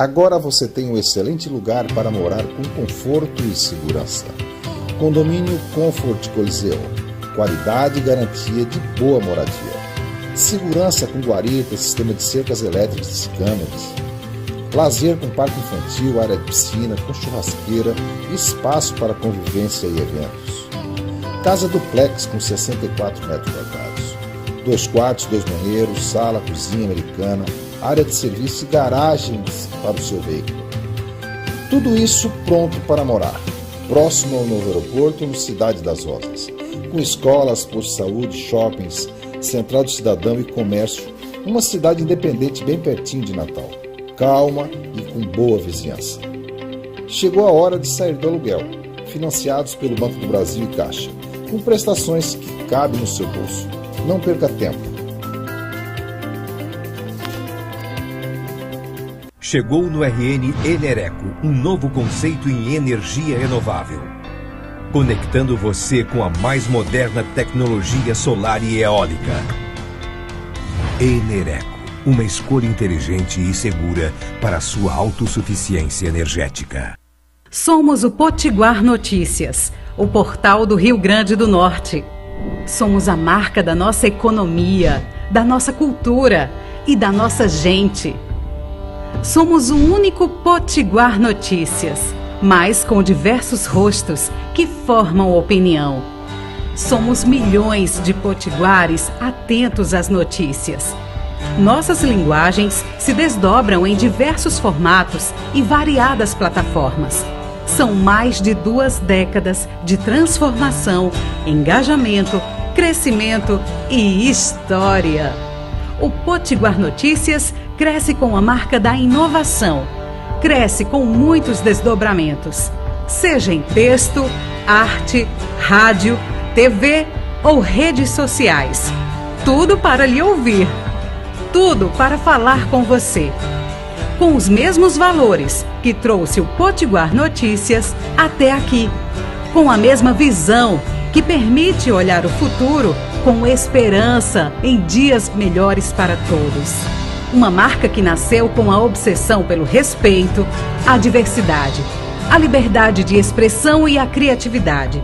Agora você tem um excelente lugar para morar com conforto e segurança. Condomínio Comfort Coliseu. Qualidade e garantia de boa moradia. Segurança com guarita, sistema de cercas elétricas e câmeras. Lazer com parque infantil, área de piscina, com churrasqueira e espaço para convivência e eventos. Casa duplex com 64 metros quadrados. 2 quartos, 2 banheiros, sala, cozinha americana, área de serviço e garagens para o seu veículo. Tudo isso pronto para morar. Próximo ao novo aeroporto, no Cidade das Rosas. Com escolas, posto de saúde, shoppings, central do cidadão e comércio. Uma cidade independente bem pertinho de Natal. Calma e com boa vizinhança. Chegou a hora de sair do aluguel. Financiados pelo Banco do Brasil e Caixa. Com prestações que cabem no seu bolso. Não perca tempo. Chegou no RN Enereco um novo conceito em energia renovável. Conectando você com a mais moderna tecnologia solar e eólica. Enereco, uma escolha inteligente e segura para a sua autossuficiência energética. Somos o Potiguar Notícias, o portal do Rio Grande do Norte. Somos a marca da nossa economia, da nossa cultura e da nossa gente. Somos o único Potiguar Notícias, mas com diversos rostos que formam opinião. Somos milhões de potiguares atentos às notícias. Nossas linguagens se desdobram em diversos formatos e variadas plataformas. São mais de 2 décadas de transformação, engajamento, crescimento e história. O Potiguar Notícias cresce com a marca da inovação. Cresce com muitos desdobramentos, seja em texto, arte, rádio, TV ou redes sociais. Tudo para lhe ouvir. Tudo para falar com você. Com os mesmos valores que trouxe o Potiguar Notícias até aqui. Com a mesma visão que permite olhar o futuro com esperança em dias melhores para todos. Uma marca que nasceu com a obsessão pelo respeito, a diversidade, a liberdade de expressão e a criatividade.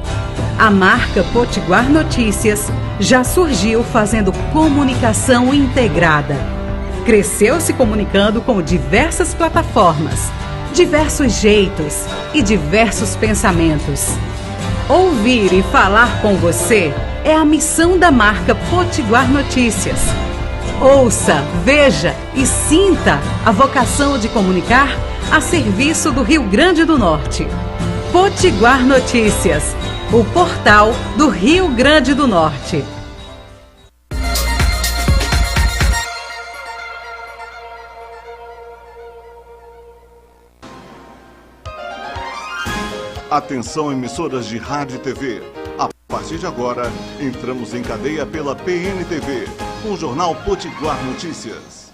A marca Potiguar Notícias já surgiu fazendo comunicação integrada. Cresceu se comunicando com diversas plataformas, diversos jeitos e diversos pensamentos. Ouvir e falar com você é a missão da marca Potiguar Notícias. Ouça, veja e sinta a vocação de comunicar a serviço do Rio Grande do Norte. Potiguar Notícias, o portal do Rio Grande do Norte. Atenção, emissoras de rádio e TV. A partir de agora, entramos em cadeia pela PNTV, com o jornal Potiguar Notícias.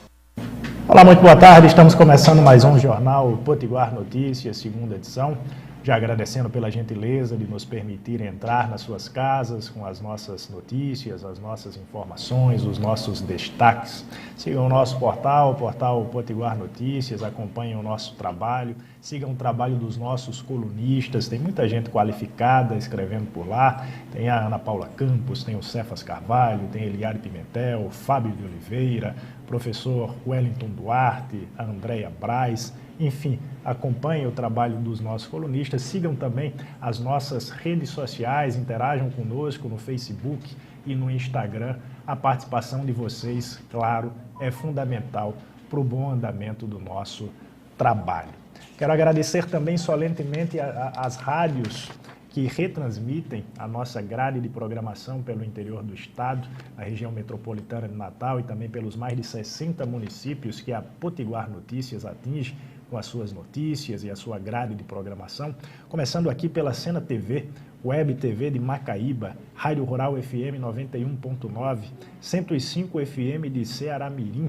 Olá, muito boa tarde. Estamos começando mais um jornal Potiguar Notícias, segunda edição. Já agradecendo pela gentileza de nos permitir entrar nas suas casas com as nossas notícias, as nossas informações, os nossos destaques. Sigam o nosso portal, o portal Potiguar Notícias, acompanhem o nosso trabalho, sigam o trabalho dos nossos colunistas, tem muita gente qualificada escrevendo por lá, tem a Ana Paula Campos, tem o Cefas Carvalho, tem Eliade Pimentel, Fábio de Oliveira, professor Wellington Duarte, a Andréia Braz. Enfim, acompanhem o trabalho dos nossos colunistas, sigam também as nossas redes sociais, interajam conosco no Facebook e no Instagram. A participação de vocês, claro, é fundamental para o bom andamento do nosso trabalho. Quero agradecer também solenemente às rádios que retransmitem a nossa grade de programação pelo interior do estado, na região metropolitana de Natal e também pelos mais de 60 municípios que a Potiguar Notícias atinge com as suas notícias e a sua grade de programação. Começando aqui pela Cena TV, Web TV de Macaíba, Rádio Rural FM 91.9, 105 FM de Ceará-Mirim,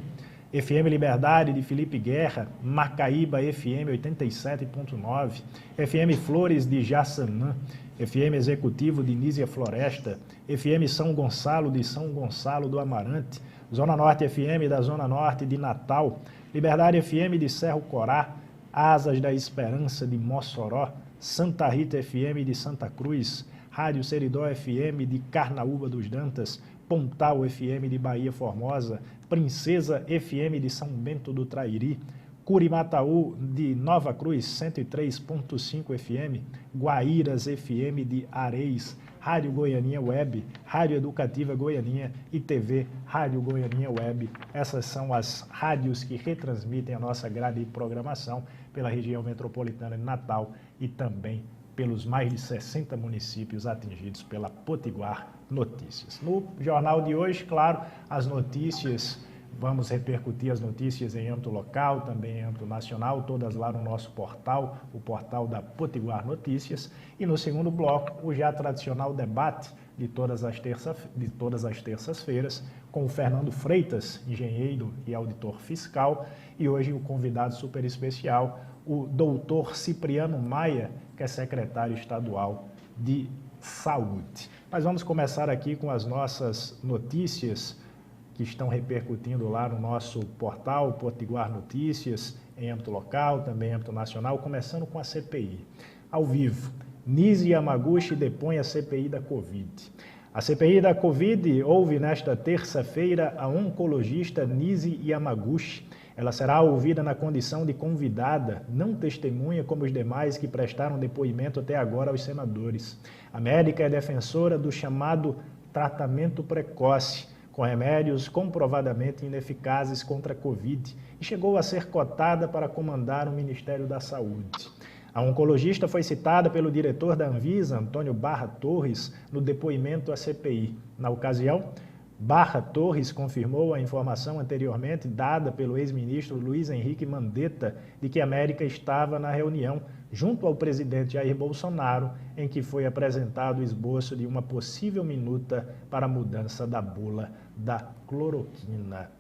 FM Liberdade de Felipe Guerra, Macaíba FM 87.9, FM Flores de Jaçanã, FM Executivo de Nísia Floresta, FM São Gonçalo de São Gonçalo do Amarante, Zona Norte FM da Zona Norte de Natal, Liberdade FM de Cerro Corá, Asas da Esperança de Mossoró, Santa Rita FM de Santa Cruz, Rádio Seridó FM de Carnaúba dos Dantas, Pontal FM de Bahia Formosa, Princesa FM de São Bento do Trairi, Curimataú de Nova Cruz, 103.5 FM, Guaíras FM de Areis, Rádio Goianinha Web, Rádio Educativa Goianinha e TV Rádio Goianinha Web. Essas são as rádios que retransmitem a nossa grade de programação pela região metropolitana de Natal e também pelos mais de 60 municípios atingidos pela Potiguar Notícias. No jornal de hoje, claro, as notícias, vamos repercutir as notícias em âmbito local, também em âmbito nacional, todas lá no nosso portal, o portal da Potiguar Notícias. E no segundo bloco, o já tradicional debate de todas as terças-feiras, com o Fernando Freitas, engenheiro e auditor fiscal, e hoje o convidado super especial, o doutor Cipriano Maia, que é secretário estadual de Saúde. Mas vamos começar aqui com as nossas notícias que estão repercutindo lá no nosso portal, Potiguar Notícias, em âmbito local, também em âmbito nacional, começando com a CPI. Ao vivo, Nise Yamaguchi depõe a CPI da Covid. A CPI da Covid ouve nesta terça-feira a oncologista Nise Yamaguchi. Ela será ouvida na condição de convidada, não testemunha como os demais que prestaram depoimento até agora aos senadores. A médica é defensora do chamado tratamento precoce, com remédios comprovadamente ineficazes contra a Covid, e chegou a ser cotada para comandar o Ministério da Saúde. A oncologista foi citada pelo diretor da Anvisa, Antônio Barra Torres, no depoimento à CPI. Na ocasião, Barra Torres confirmou a informação anteriormente dada pelo ex-ministro Luiz Henrique Mandetta de que a América estava na reunião junto ao presidente Jair Bolsonaro, em que foi apresentado o esboço de uma possível minuta para a mudança da bula da cloroquina.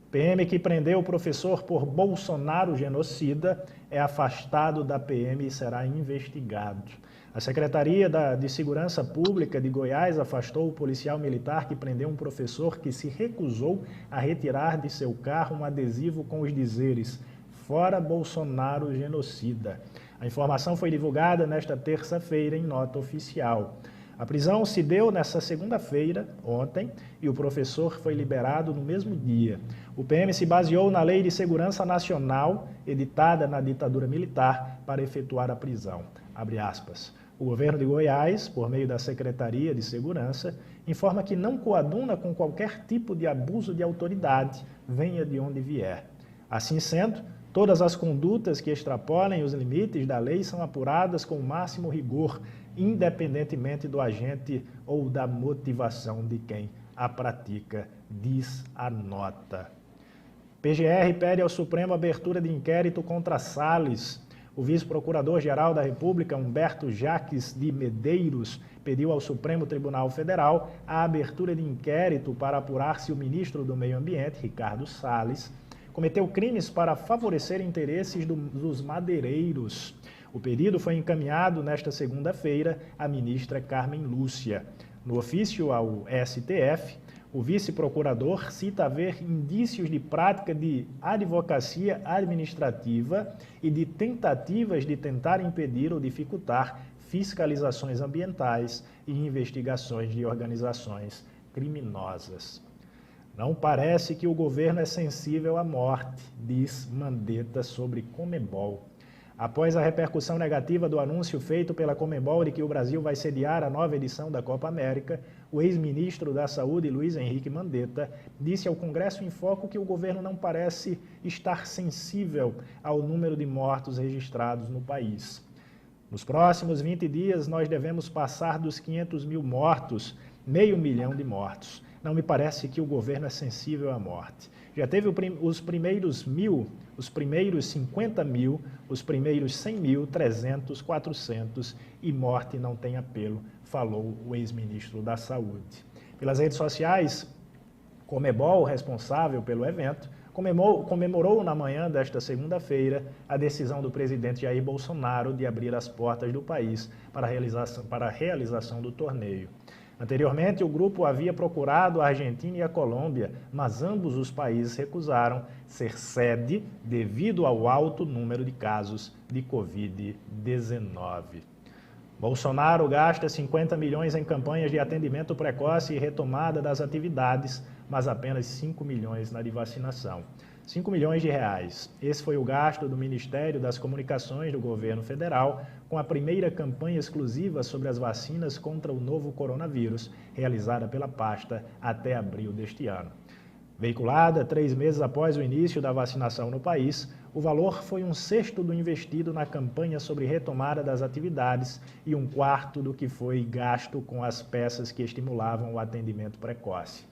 PM que prendeu o professor por Bolsonaro genocida é afastado da PM e será investigado. A Secretaria de Segurança Pública de Goiás afastou o policial militar que prendeu um professor que se recusou a retirar de seu carro um adesivo com os dizeres "Fora Bolsonaro genocida". A informação foi divulgada nesta terça-feira em nota oficial. A prisão se deu nesta segunda-feira, ontem, e o professor foi liberado no mesmo dia. O PM se baseou na Lei de Segurança Nacional, editada na ditadura militar, para efetuar a prisão. Abre aspas. O governo de Goiás, por meio da Secretaria de Segurança, informa que não coaduna com qualquer tipo de abuso de autoridade, venha de onde vier. Assim sendo, todas as condutas que extrapolem os limites da lei são apuradas com o máximo rigor, independentemente do agente ou da motivação de quem a pratica, diz a nota. PGR pede ao Supremo abertura de inquérito contra Salles. O vice-procurador-geral da República, Humberto Jaques de Medeiros, pediu ao Supremo Tribunal Federal a abertura de inquérito para apurar se o ministro do Meio Ambiente, Ricardo Salles, cometeu crimes para favorecer interesses dos madeireiros. O pedido foi encaminhado nesta segunda-feira à ministra Carmen Lúcia. No ofício ao STF, o vice-procurador cita haver indícios de prática de advocacia administrativa e de tentativas de tentar impedir ou dificultar fiscalizações ambientais e investigações de organizações criminosas. Não parece que o governo é sensível à morte, diz Mandetta sobre Conmebol. Após a repercussão negativa do anúncio feito pela Conmebol de que o Brasil vai sediar a nova edição da Copa América, o ex-ministro da Saúde, Luiz Henrique Mandetta, disse ao Congresso em Foco que o governo não parece estar sensível ao número de mortos registrados no país. Nos próximos 20 dias, nós devemos passar dos 500 mil mortos, 500 mil de mortos. Não me parece que o governo é sensível à morte. Já teve os primeiros 1.000, os primeiros 50 mil, os primeiros 100 mil, 300, 400 e morte não tem apelo, falou o ex-ministro da Saúde. Pelas redes sociais, Conmebol, responsável pelo evento, comemorou na manhã desta segunda-feira a decisão do presidente Jair Bolsonaro de abrir as portas do país para a realização do torneio. Anteriormente, o grupo havia procurado a Argentina e a Colômbia, mas ambos os países recusaram ser sede devido ao alto número de casos de Covid-19. Bolsonaro gasta 50 milhões em campanhas de atendimento precoce e retomada das atividades, mas apenas 5 milhões na de vacinação. 5 milhões de reais. Esse foi o gasto do Ministério das Comunicações do governo federal com a primeira campanha exclusiva sobre as vacinas contra o novo coronavírus, realizada pela pasta até abril deste ano. Veiculada 3 meses após o início da vacinação no país, o valor foi 1/6 do investido na campanha sobre retomada das atividades e 1/4 do que foi gasto com as peças que estimulavam o atendimento precoce.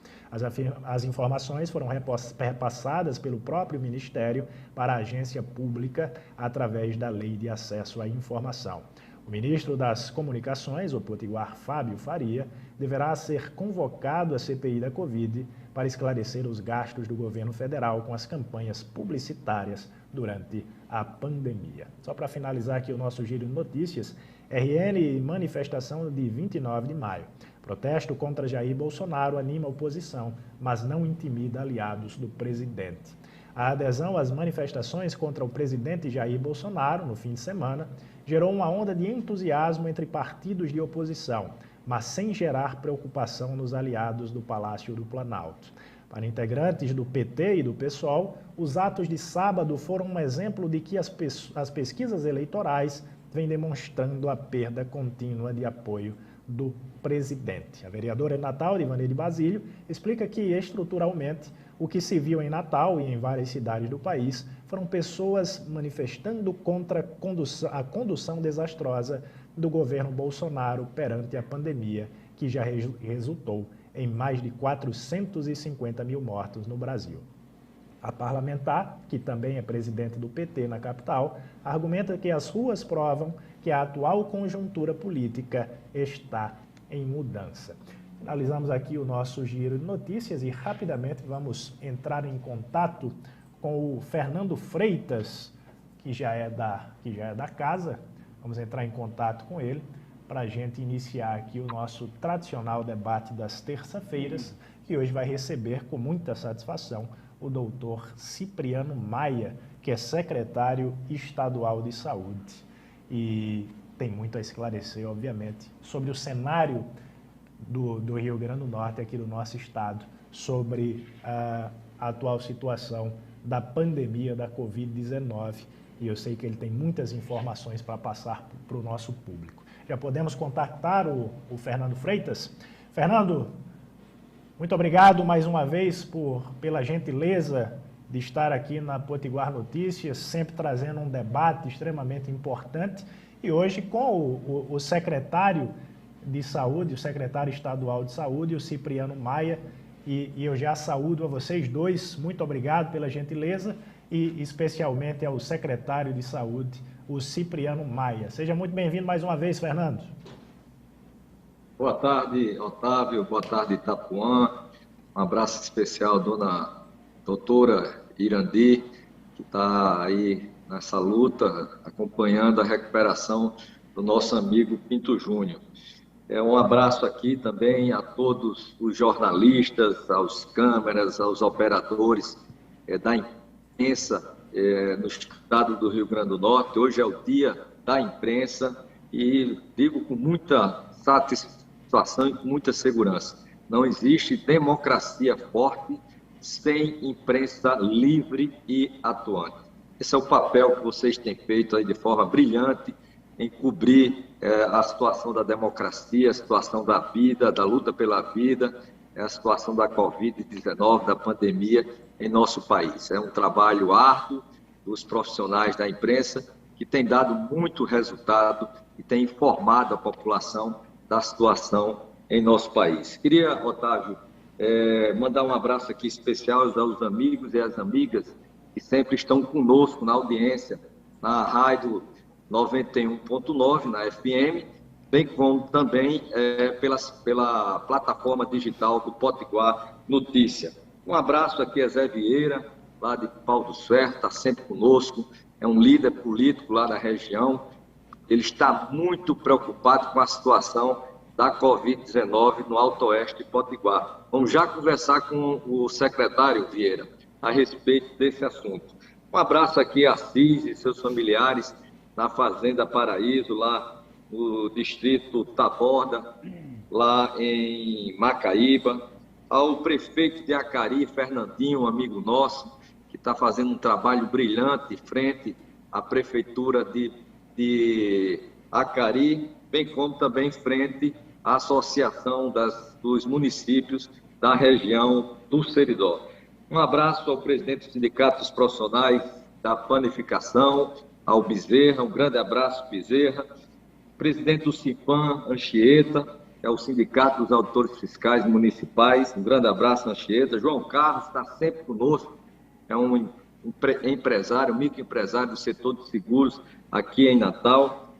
As informações foram repassadas pelo próprio Ministério para a agência pública através da Lei de Acesso à Informação. O ministro das Comunicações, o potiguar Fábio Faria, deverá ser convocado à CPI da Covid para esclarecer os gastos do governo federal com as campanhas publicitárias durante a pandemia. Só para finalizar aqui o nosso giro de notícias, RN manifestação de 29 de maio. Protesto contra Jair Bolsonaro anima a oposição, mas não intimida aliados do presidente. A adesão às manifestações contra o presidente Jair Bolsonaro, no fim de semana, gerou uma onda de entusiasmo entre partidos de oposição, mas sem gerar preocupação nos aliados do Palácio do Planalto. Para integrantes do PT e do PSOL, os atos de sábado foram um exemplo de que as pesquisas eleitorais vêm demonstrando a perda contínua de apoio do presidente. A vereadora em Natal, Ivaneide Basílio, explica que, estruturalmente, o que se viu em Natal e em várias cidades do país foram pessoas manifestando contra a condução desastrosa do governo Bolsonaro perante a pandemia, que já resultou em mais de 450 mil mortos no Brasil. A parlamentar, que também é presidente do PT na capital, argumenta que as ruas provam que a atual conjuntura política está em mudança. Finalizamos aqui o nosso giro de notícias e rapidamente vamos entrar em contato com o Fernando Freitas, que já é da casa. Vamos entrar em contato com ele para a gente iniciar aqui o nosso tradicional debate das terça-feiras, que hoje vai receber com muita satisfação o doutor Cipriano Maia, que é secretário estadual de saúde. E tem muito a esclarecer, obviamente, sobre o cenário do Rio Grande do Norte, aqui do nosso estado, sobre a atual situação da pandemia da Covid-19. E eu sei que ele tem muitas informações para passar para o nosso público. Já podemos contactar o Fernando Freitas. Fernando, muito obrigado mais uma vez pela gentileza de estar aqui na Potiguar Notícias, sempre trazendo um debate extremamente importante. E hoje com o secretário de Saúde, o secretário estadual de Saúde, o Cipriano Maia, e eu já saúdo a vocês dois. Muito obrigado pela gentileza e especialmente ao secretário de Saúde, o Cipriano Maia. Seja muito bem-vindo mais uma vez, Fernando. Boa tarde, Otávio. Boa tarde, Itapuã. Um abraço especial à dona doutora Irandi, que está aí nessa luta, acompanhando a recuperação do nosso amigo Pinto Júnior. Um abraço aqui também a todos os jornalistas, aos câmeras, aos operadores da imprensa no estado do Rio Grande do Norte. Hoje é o dia da imprensa e digo com muita satisfação e com muita segurança: não existe democracia forte sem imprensa livre e atuante. Esse é o papel que vocês têm feito aí de forma brilhante em cobrir a situação da democracia, a situação da vida, da luta pela vida, a situação da Covid-19, da pandemia em nosso país. É um trabalho árduo dos profissionais da imprensa que tem dado muito resultado e tem informado a população da situação em nosso país. Queria, Otávio, mandar um abraço aqui especial aos amigos e às amigas que sempre estão conosco na audiência, na rádio 91.9, na FM, bem como também pela plataforma digital do Potiguar Notícia. Um abraço aqui a Zé Vieira, lá de Pau do Ferro, está sempre conosco, é um líder político lá da região. Ele está muito preocupado com a situação da Covid-19 no Alto Oeste de Potiguar. Vamos já conversar com o secretário Vieira a respeito desse assunto. Um abraço aqui a Assis e seus familiares na Fazenda Paraíso, lá no distrito Taborda, lá em Macaíba, ao prefeito de Acari, Fernandinho, um amigo nosso, que está fazendo um trabalho brilhante frente à prefeitura de Acari, bem como também frente à associação dos municípios da região do Seridó. Um abraço ao presidente do Sindicato dos Profissionais da Panificação, ao Bezerra, um grande abraço, Bezerra. Presidente do CIPAM, Anchieta, que é o Sindicato dos Auditores Fiscais Municipais, um grande abraço, Anchieta. João Carlos está sempre conosco, é um empresário, microempresário do setor de seguros aqui em Natal.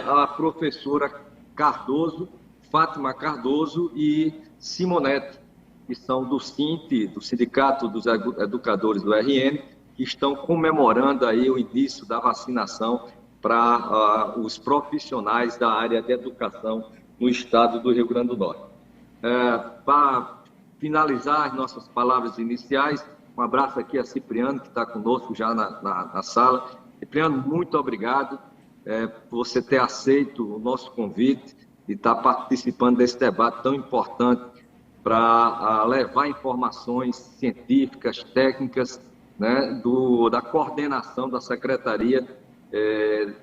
A professora Cardoso, Fátima Cardoso e Simonete, que são do SINT, do Sindicato dos Educadores do RN, que estão comemorando aí o início da vacinação para os profissionais da área de educação no estado do Rio Grande do Norte. Para finalizar as nossas palavras iniciais, um abraço aqui a Cipriano, que está conosco já na sala. Cipriano, muito obrigado por você ter aceito o nosso convite e estar participando desse debate tão importante para levar informações científicas, técnicas, né, da coordenação da Secretaria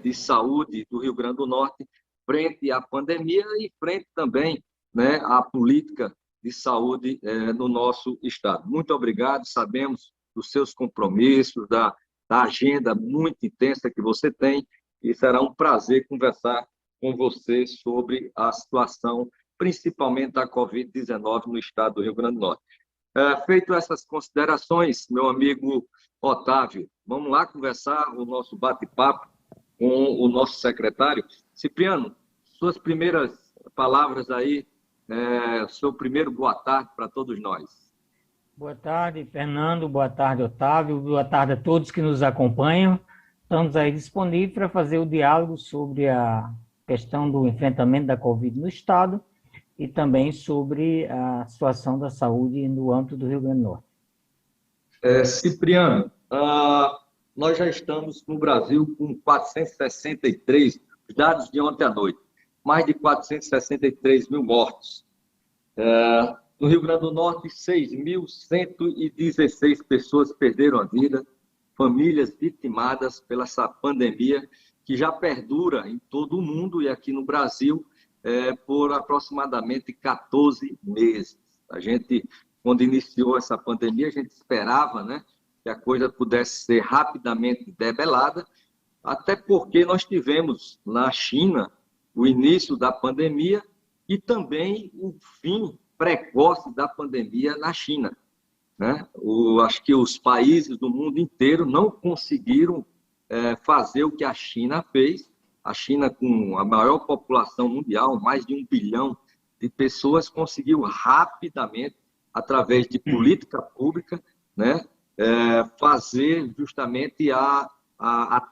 de Saúde do Rio Grande do Norte frente à pandemia e frente também, né, à política de saúde no nosso estado. Muito obrigado, sabemos dos seus compromissos, da agenda muito intensa que você tem, e será um prazer conversar com você sobre a situação, principalmente da Covid-19 no estado do Rio Grande do Norte. Feito essas considerações, meu amigo Otávio, vamos lá conversar o nosso bate-papo com o nosso secretário. Cipriano, suas primeiras palavras aí, seu primeiro boa tarde para todos nós. Boa tarde, Fernando, boa tarde, Otávio, boa tarde a todos que nos acompanham. Estamos aí disponíveis para fazer o diálogo sobre a questão do enfrentamento da Covid no estado e também sobre a situação da saúde no âmbito do Rio Grande do Norte. Cipriano, nós já estamos no Brasil com 463, dados de ontem à noite, mais de 463 mil mortos. No Rio Grande do Norte, 6.116 pessoas perderam a vida, famílias vitimadas pela essa pandemia que já perdura em todo o mundo e aqui no Brasil por aproximadamente 14 meses. A gente, quando iniciou essa pandemia, a gente esperava, né, que a coisa pudesse ser rapidamente debelada, até porque nós tivemos na China o início da pandemia e também o fim precoce da pandemia na China, né? Acho que os países do mundo inteiro não conseguiram fazer o que a China fez. A China, com a maior população mundial, mais de 1 bilhão de pessoas, conseguiu rapidamente, através de política pública, né, fazer justamente a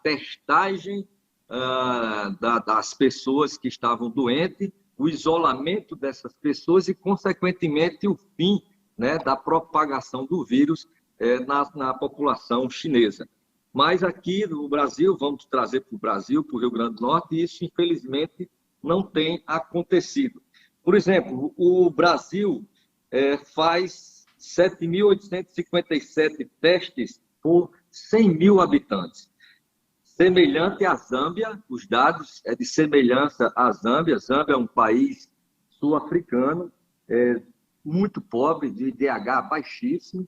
testagem das pessoas que estavam doentes, o isolamento dessas pessoas e, consequentemente, o fim, né, da propagação do vírus na população chinesa. Mas aqui no Brasil, vamos trazer para o Brasil, para o Rio Grande do Norte, e isso, infelizmente, não tem acontecido. Por exemplo, o Brasil faz 7.857 testes por 100 mil habitantes. Semelhante à Zâmbia, os dados de semelhança à Zâmbia. Zâmbia é um país sul-africano, muito pobre, de IDH baixíssimo,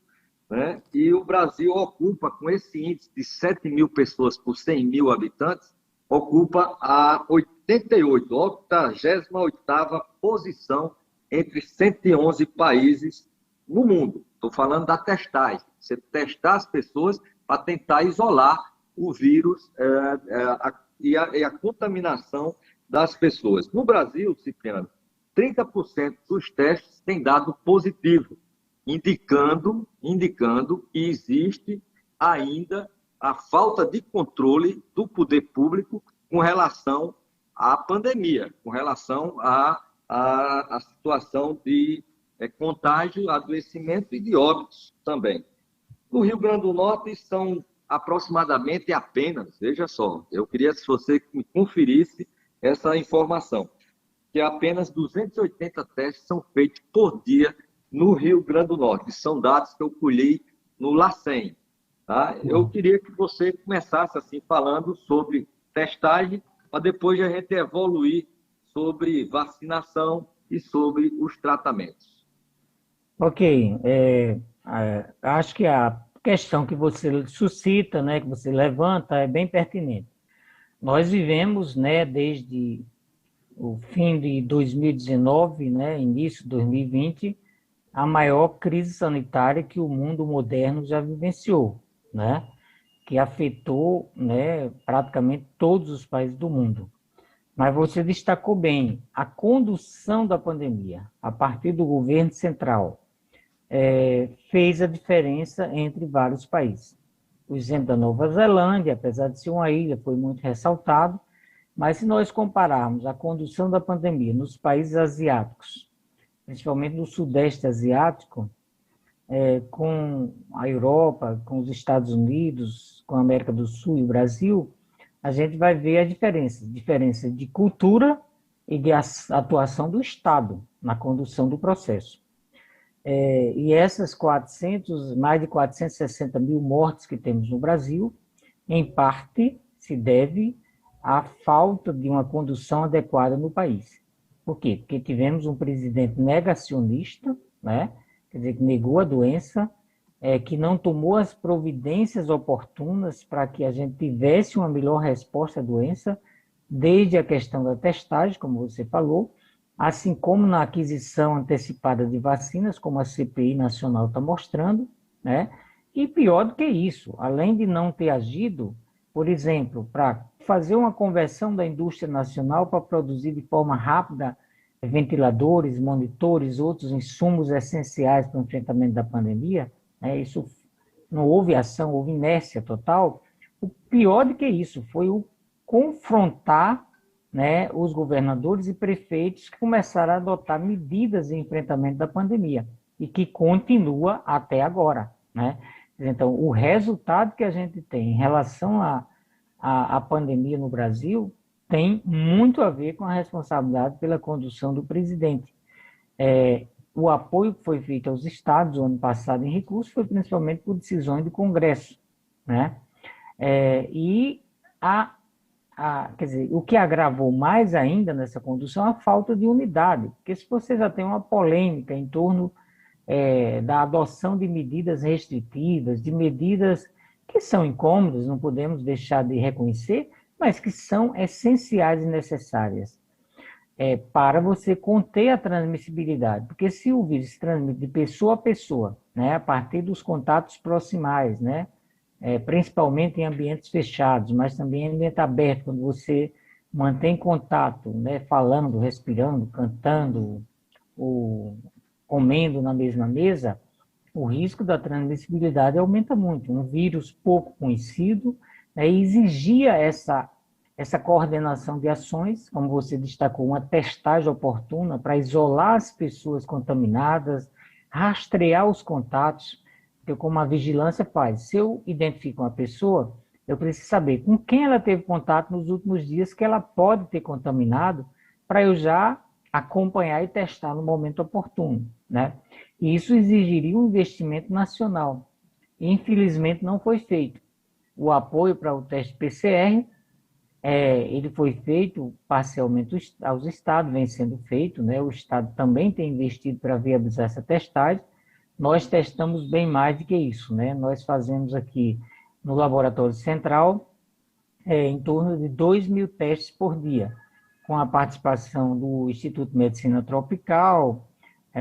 né? E o Brasil ocupa, com esse índice de 7 mil pessoas por 100 mil habitantes, ocupa a 88ª posição entre 111 países no mundo. Estou falando da testagem. Você testar as pessoas para tentar isolar o vírus e a contaminação das pessoas. No Brasil, Cipriano, 30% dos testes têm dado positivo, indicando que existe ainda a falta de controle do poder público com relação à pandemia, com relação a situação de contágio, adoecimento e de óbitos também. No Rio Grande do Norte são aproximadamente apenas, veja só, eu queria que você me conferisse essa informação, que apenas 280 testes são feitos por dia no Rio Grande do Norte. São dados que eu colhi no LACEN. Tá? Eu queria que você começasse assim falando sobre testagem, para depois a gente evoluir sobre vacinação e sobre os tratamentos. Ok. Acho que a questão que você suscita, né, que você levanta, é bem pertinente. Nós vivemos, né, desde o fim de 2019, né, início de 2020, a maior crise sanitária que o mundo moderno já vivenciou, né, que afetou, né, praticamente todos os países do mundo. Mas você destacou bem a condução da pandemia a partir do governo central. Fez a diferença entre vários países. O exemplo da Nova Zelândia, apesar de ser uma ilha, foi muito ressaltado, mas se nós compararmos a condução da pandemia nos países asiáticos, principalmente no Sudeste Asiático, com a Europa, com os Estados Unidos, com a América do Sul e o Brasil, a gente vai ver a diferença de cultura e de atuação do Estado na condução do processo. E essas mais de 460 mil mortes que temos no Brasil, em parte se deve à falta de uma condução adequada no país. Por quê? Porque tivemos um presidente negacionista, né? Quer dizer, que negou a doença, que não tomou as providências oportunas para que a gente tivesse uma melhor resposta à doença, desde a questão da testagem, como você falou, assim como na aquisição antecipada de vacinas, como a CPI Nacional está mostrando, né? E pior do que isso, além de não ter agido, por exemplo, para fazer uma conversão da indústria nacional para produzir de forma rápida ventiladores, monitores, outros insumos essenciais para o enfrentamento da pandemia, né? Isso não houve ação, houve inércia total. O pior do que isso foi o confrontar, né, os governadores e prefeitos que começaram a adotar medidas de enfrentamento da pandemia e que continua até agora, né? Então, o resultado que a gente tem em relação à pandemia no Brasil tem muito a ver com a responsabilidade pela condução do presidente. O apoio que foi feito aos estados no ano passado em recursos foi principalmente por decisões do Congresso, né? Quer dizer, o que agravou mais ainda nessa condução é a falta de unidade, porque se você já tem uma polêmica em torno da adoção de medidas restritivas, de medidas que são incômodas, não podemos deixar de reconhecer, mas que são essenciais e necessárias para você conter a transmissibilidade, porque se o vírus se transmite de pessoa a pessoa, né, a partir dos contatos proximais, né, principalmente em ambientes fechados, mas também em ambiente aberto, quando você mantém contato, né, falando, respirando, cantando, ou comendo na mesma mesa, o risco da transmissibilidade aumenta muito. Um vírus pouco conhecido, né, exigia essa coordenação de ações, como você destacou, uma testagem oportuna para isolar as pessoas contaminadas, rastrear os contatos, porque como a vigilância faz, se eu identifico uma pessoa, eu preciso saber com quem ela teve contato nos últimos dias que ela pode ter contaminado, para eu já acompanhar e testar no momento oportuno, né? E isso exigiria um investimento nacional. E, infelizmente, não foi feito. O apoio para o teste PCR, ele foi feito parcialmente aos estados, vem sendo feito, né? O estado também tem investido para viabilizar essa testagem. Nós testamos bem mais do que isso, né? Nós fazemos aqui no Laboratório Central em torno de 2.000 testes por dia, com a participação do Instituto de Medicina Tropical,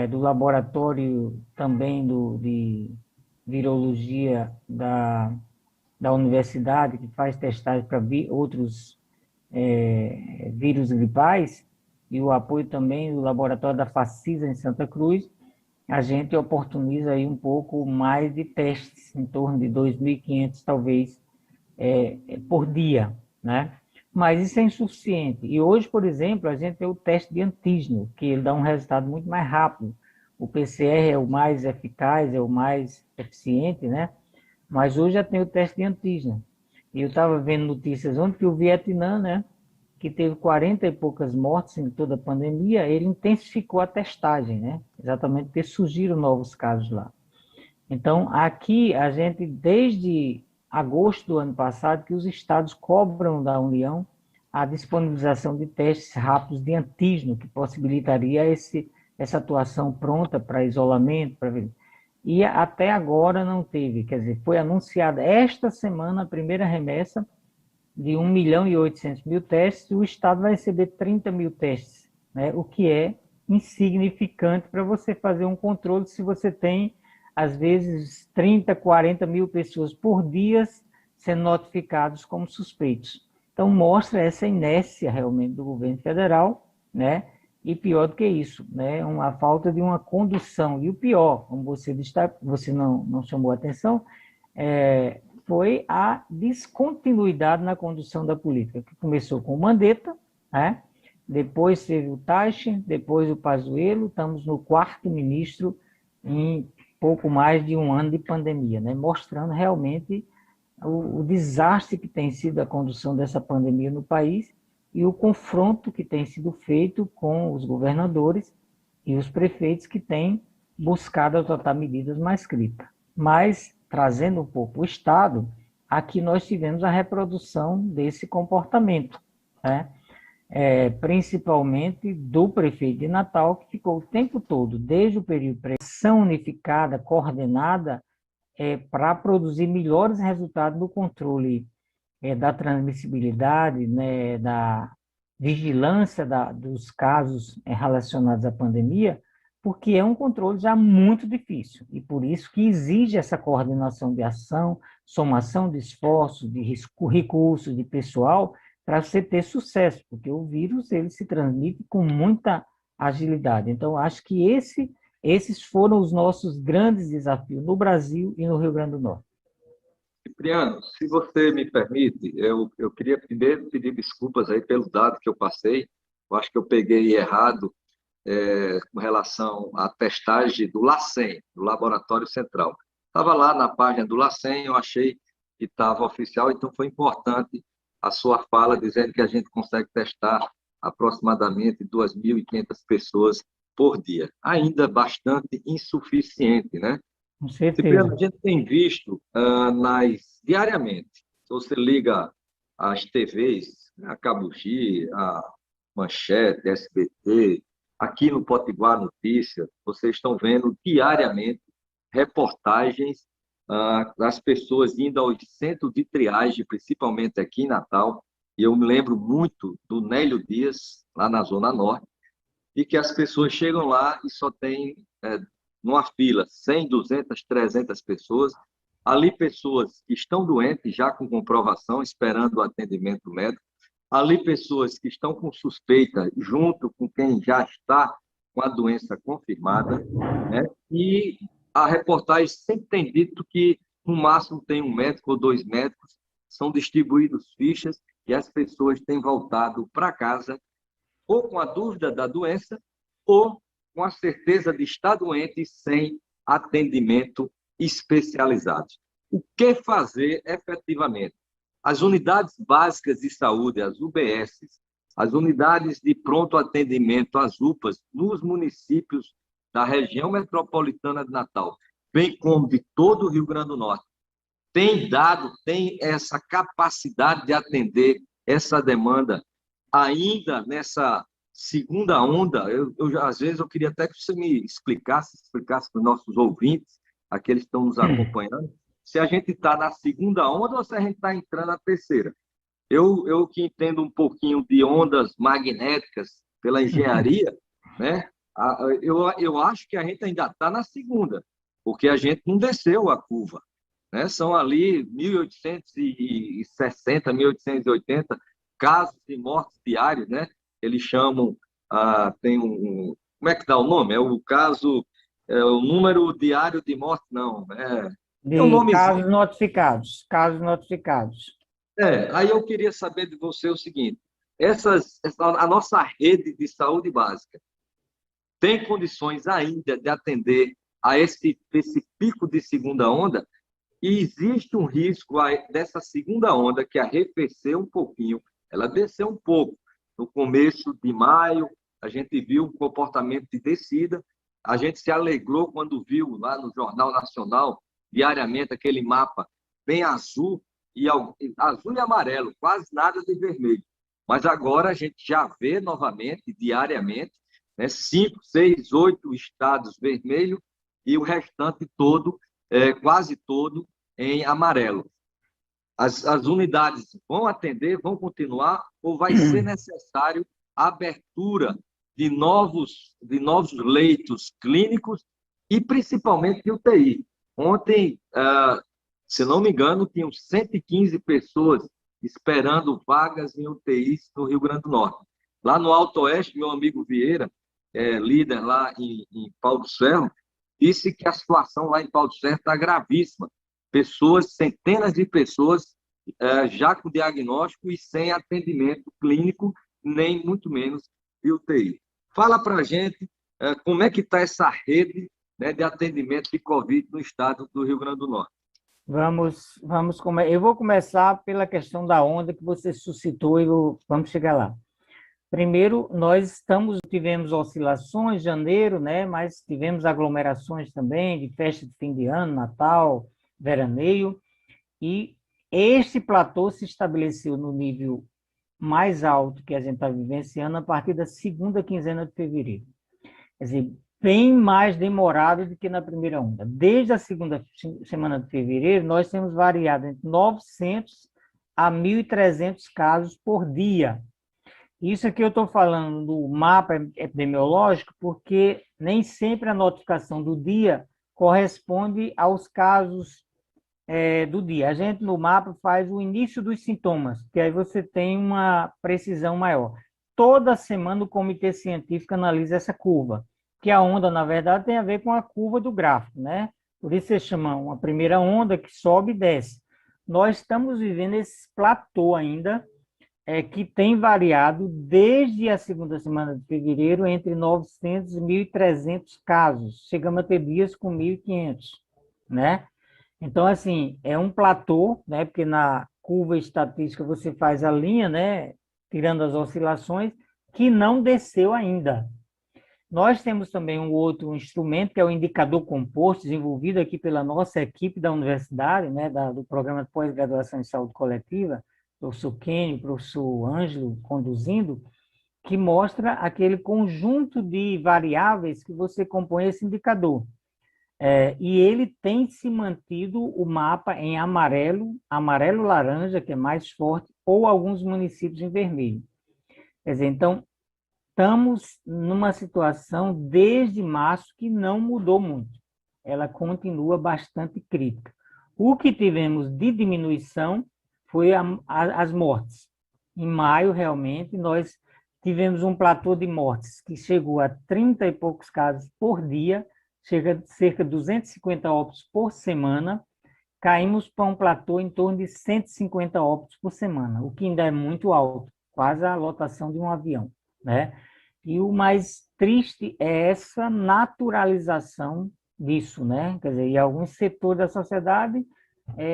do laboratório também de virologia da universidade, que faz testagem para outros vírus gripais, e o apoio também do laboratório da Facisa em Santa Cruz. A gente oportuniza aí um pouco mais de testes, em torno de 2.500 talvez por dia, né? mas isso é insuficiente. E hoje, por exemplo, a gente tem o teste de antígeno, que ele dá um resultado muito mais rápido. O PCR é o mais eficaz, é o mais eficiente, né? Mas hoje já tem o teste de antígeno. E eu estava vendo notícias ontem que o Vietnã, né, que teve 40 e poucas mortes em toda a pandemia, ele intensificou a testagem, né? Exatamente porque surgiram novos casos lá. Então, aqui, a gente, desde agosto do ano passado, que os estados cobram da União a disponibilização de testes rápidos de antígeno, que possibilitaria essa atuação pronta para isolamento, e até agora não teve, quer dizer, foi anunciada esta semana a primeira remessa de 1.800.000 testes, e o estado vai receber 30 mil testes, né? O que é insignificante para você fazer um controle se você tem, às vezes, 30, 40 mil pessoas por dia sendo notificados como suspeitos. Então, mostra essa inércia realmente do governo federal, né? E pior do que isso, né? Uma falta de uma condução. E o pior, como você não chamou a atenção, foi a descontinuidade na condução da política, que começou com o Mandetta, né? Depois teve o Taixe, depois o Pazuello, estamos no 4º ministro em pouco mais de um ano de pandemia, né? Mostrando realmente o desastre que tem sido a condução dessa pandemia no país e o confronto que tem sido feito com os governadores e os prefeitos que têm buscado adotar medidas mais críticas. Mas, trazendo um pouco o Estado, aqui nós tivemos a reprodução desse comportamento, né? Principalmente do prefeito de Natal, que ficou o tempo todo, desde o período de pressão unificada, coordenada, para produzir melhores resultados no controle da transmissibilidade, né, da vigilância dos casos relacionados à pandemia, porque é um controle já muito difícil, e por isso que exige essa coordenação de ação, somação de esforços, de recursos, de pessoal, para você ter sucesso, porque o vírus ele se transmite com muita agilidade. Então, acho que esses foram os nossos grandes desafios no Brasil e no Rio Grande do Norte. Cipriano, se você me permite, eu queria primeiro pedir desculpas aí pelo dado que eu passei. Eu acho que eu peguei errado com relação à testagem do LACEN, do Laboratório Central. Estava lá na página do LACEN, eu achei que estava oficial, então foi importante a sua fala dizendo que a gente consegue testar aproximadamente 2.500 pessoas por dia. Ainda bastante insuficiente, né? Com certeza. Cipriano, a gente tem visto diariamente, se você liga as TVs, a Cabugi, a Manchete, SBT, aqui no Potiguar Notícias, vocês estão vendo diariamente reportagens das pessoas indo aos centros de triagem, principalmente aqui em Natal, e eu me lembro muito do Nélio Dias, lá na Zona Norte, e que as pessoas chegam lá e só tem, numa fila, 100, 200, 300 pessoas, ali pessoas que estão doentes, já com comprovação, esperando o atendimento médico, ali pessoas que estão com suspeita, junto com quem já está com a doença confirmada, né? E a reportagem sempre tem dito que, no máximo, tem um médico ou 2 médicos, são distribuídos fichas e as pessoas têm voltado para casa ou com a dúvida da doença ou com a certeza de estar doente sem atendimento especializado. O que fazer efetivamente? As unidades básicas de saúde, as UBSs, as unidades de pronto atendimento, as UPAs, nos municípios da região metropolitana de Natal, bem como de todo o Rio Grande do Norte, tem essa capacidade de atender essa demanda ainda nessa segunda onda. Às vezes, eu queria até que você me explicasse para os nossos ouvintes, aqueles que estão nos acompanhando, se a gente está na segunda onda ou se a gente está entrando na terceira. Eu que entendo um pouquinho de ondas magnéticas pela engenharia, né? Eu acho que a gente ainda está na segunda, porque a gente não desceu a curva, né? São ali 1.860, 1.880 casos de mortes diários, né? Eles chamam, tem como é que dá o nome? É o caso, o número diário de morte, não, de casos notificados. Aí eu queria saber de você o seguinte: a nossa rede de saúde básica tem condições ainda de atender a esse pico de segunda onda? E existe um risco dessa segunda onda que arrefeceu um pouquinho, ela desceu um pouco. No começo de maio, a gente viu um comportamento de descida, a gente se alegrou quando viu lá no Jornal Nacional, diariamente, aquele mapa bem azul e amarelo, quase nada de vermelho. Mas agora a gente já vê novamente, diariamente, né, 5, 6, 8 estados vermelhos e o restante todo, quase todo, em amarelo. As unidades vão atender, vão continuar, ou vai ser necessário a abertura de novos leitos clínicos e principalmente de UTI? Ontem, se não me engano, tinham 115 pessoas esperando vagas em UTIs no Rio Grande do Norte. Lá no Alto Oeste, meu amigo Vieira, líder lá em Pau do Ferro, disse que a situação lá em Pau do Ferro está gravíssima. Centenas de pessoas já com diagnóstico e sem atendimento clínico, nem muito menos de UTI. Fala para a gente como é que está essa rede, né, de atendimento de Covid no estado do Rio Grande do Norte. Eu vou começar pela questão da onda que você suscitou e vamos chegar lá. Primeiro, nós tivemos oscilações em janeiro, né, mas tivemos aglomerações também de festa de fim de ano, Natal, veraneio, e este platô se estabeleceu no nível mais alto que a gente está vivenciando a partir da segunda quinzena de fevereiro. Quer dizer, bem mais demorado do que na primeira onda. Desde a segunda semana de fevereiro, nós temos variado entre 900 a 1.300 casos por dia. Isso aqui eu estou falando do mapa epidemiológico, porque nem sempre a notificação do dia corresponde aos casos do dia. A gente, no mapa, faz o início dos sintomas, que aí você tem uma precisão maior. Toda semana o comitê científico analisa essa curva, que a onda, na verdade, tem a ver com a curva do gráfico, né? Por isso se chama uma primeira onda que sobe e desce. Nós estamos vivendo esse platô ainda, que tem variado desde a segunda semana de fevereiro entre 900 e 1.300 casos. Chegamos a ter dias com 1.500, né? Então, assim, é um platô, né? Porque na curva estatística você faz a linha, né? Tirando as oscilações, que não desceu ainda. Nós temos também um outro instrumento, que é o indicador composto, desenvolvido aqui pela nossa equipe da universidade, né? Do programa de pós-graduação em saúde coletiva, o professor Kenny, o professor Ângelo conduzindo, que mostra aquele conjunto de variáveis que você compõe esse indicador. E ele tem se mantido o mapa em amarelo-laranja, que é mais forte, ou alguns municípios em vermelho. Quer dizer, então, estamos numa situação desde março que não mudou muito. Ela continua bastante crítica. O que tivemos de diminuição foi as mortes. Em maio, realmente, nós tivemos um platô de mortes que chegou a 30 e poucos casos por dia, cerca de 250 óbitos por semana. Caímos para um platô em torno de 150 óbitos por semana, o que ainda é muito alto, quase a lotação de um avião, né? E o mais triste é essa naturalização disso, né? Quer dizer, e alguns setores da sociedade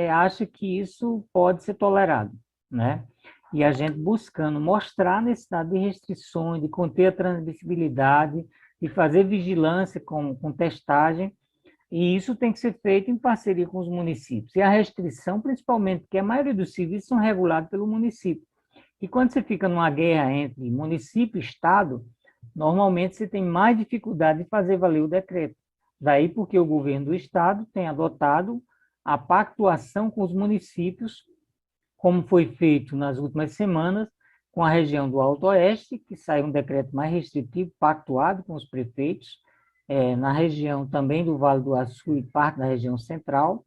acha que isso pode ser tolerado, né? E a gente buscando mostrar a necessidade de restrições, de conter a transmissibilidade, de fazer vigilância com testagem, e isso tem que ser feito em parceria com os municípios. E a restrição, principalmente, porque a maioria dos serviços são regulados pelo município. E quando você fica numa guerra entre município e Estado, normalmente você tem mais dificuldade de fazer valer o decreto. Daí porque o governo do Estado tem adotado a pactuação com os municípios, como foi feito nas últimas semanas, com a região do Alto Oeste, que saiu um decreto mais restritivo, pactuado com os prefeitos, na região também do Vale do Açu e parte da região central,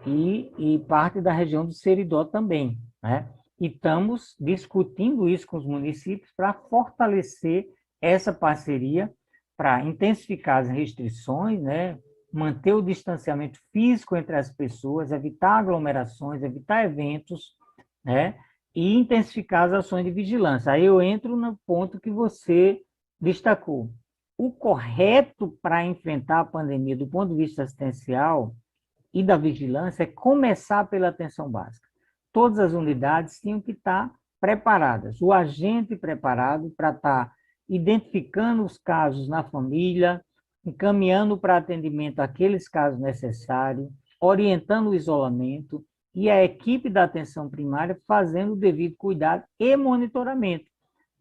e parte da região do Seridó também, né? E estamos discutindo isso com os municípios para fortalecer essa parceria, para intensificar as restrições, né? Manter o distanciamento físico entre as pessoas, evitar aglomerações, evitar eventos, né? e intensificar as ações de vigilância. Aí eu entro no ponto que você destacou. O correto para enfrentar a pandemia do ponto de vista assistencial e da vigilância é começar pela atenção básica. Todas as unidades tinham que estar preparadas, o agente preparado para estar identificando os casos na família, encaminhando para atendimento aqueles casos necessários, orientando o isolamento e a equipe da atenção primária fazendo o devido cuidado e monitoramento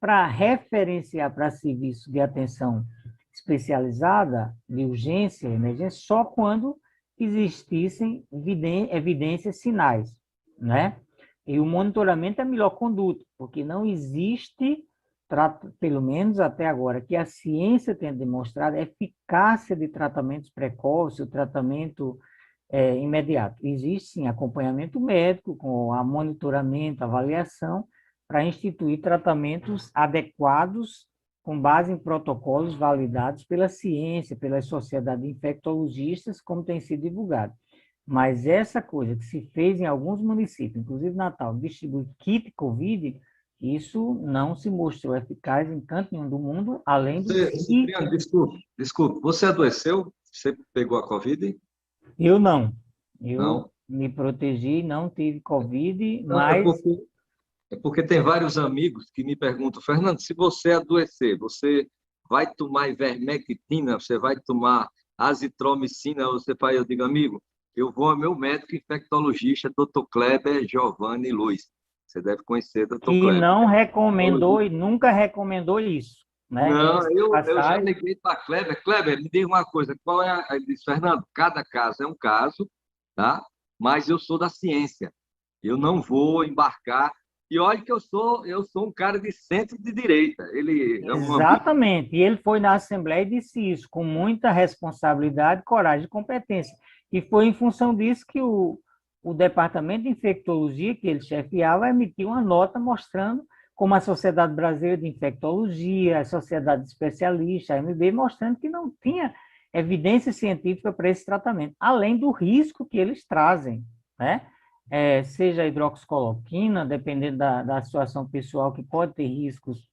para referenciar para serviço de atenção especializada, de urgência e emergência, só quando existissem evidências, sinais, né? E o monitoramento é a melhor conduta, porque não existe, pelo menos até agora, que a ciência tenha demonstrado a eficácia de tratamentos precoces, o tratamento imediato. Existe, sim, acompanhamento médico, com a monitoramento, avaliação, para instituir tratamentos adequados com base em protocolos validados pela ciência, pelas sociedades de infectologistas, como tem sido divulgado. Mas essa coisa que se fez em alguns municípios, inclusive Natal, distribuir kit Covid, isso não se mostrou eficaz em canto nenhum do mundo, além do Cipriano, desculpe, você adoeceu? Você pegou a Covid? Eu não. Eu não me protegi, não tive Covid, não, mas... É porque tem vários amigos que me perguntam, Fernando, se você adoecer, você vai tomar ivermectina, você vai tomar azitromicina, você vai, eu digo, amigo, eu vou ao meu médico infectologista, Dr. Kleber Giovanni Luiz. Você deve conhecer, Dr. Kleber. E não recomendou, e nunca recomendou isso, né? Não, eu já liguei para Kleber. Kleber, me diga uma coisa, qual é Ele disse, Fernando, cada caso é um caso, tá? Mas eu sou da ciência. Eu não vou embarcar. E olha que eu sou um cara de centro de direita. Exatamente. E ele foi na Assembleia e disse isso, com muita responsabilidade, coragem e competência. E foi em função disso que o Departamento de Infectologia, que ele chefiava, emitiu uma nota mostrando como a Sociedade Brasileira de Infectologia, a Sociedade de Especialistas, a AMB, mostrando que não tinha evidência científica para esse tratamento, além do risco que eles trazem, né? Seja a hidroxicloroquina, dependendo da situação pessoal, que pode ter riscos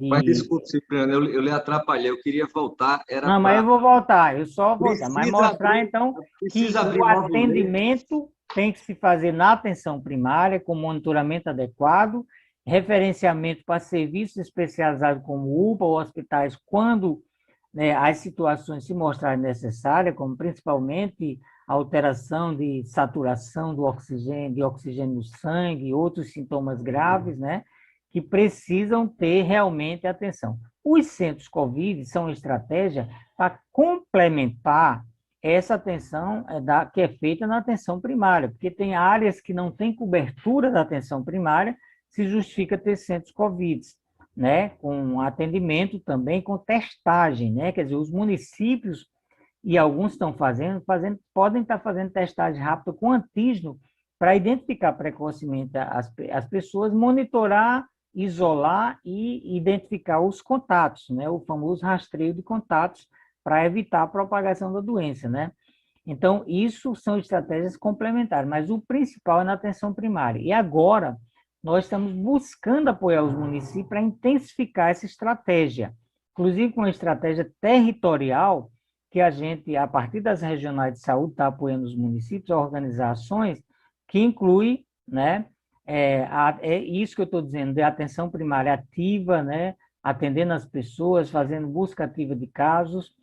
Mas desculpe, Cipriano, eu lhe atrapalhei, eu queria voltar. Mas eu vou voltar, eu só vou voltar. Mas mostrar, então, que o atendimento tem que se fazer na atenção primária, com monitoramento adequado, referenciamento para serviços especializados como UPA ou hospitais, quando as situações se mostrarem necessárias, como principalmente a alteração de saturação do oxigênio, de oxigênio no sangue e outros sintomas graves, né, que precisam ter realmente atenção. Os centros Covid são uma estratégia para complementar essa atenção que é feita na atenção primária, porque tem áreas que não têm cobertura da atenção primária, se justifica ter centros Covid, né, com atendimento também, com testagem, né, quer dizer, os municípios e alguns estão podem estar fazendo testagem rápida com antígeno para identificar precocemente as pessoas, monitorar, isolar e identificar os contatos, né? O famoso rastreio de contatos para evitar a propagação da doença, né? Então, isso são estratégias complementares, mas o principal é na atenção primária. E agora, nós estamos buscando apoiar os municípios para intensificar essa estratégia, inclusive com uma estratégia territorial, que a gente, a partir das regionais de saúde, está apoiando os municípios a organizar ações que inclui, né, isso que eu estou dizendo, de atenção primária ativa, né, atendendo as pessoas, fazendo busca ativa de casos,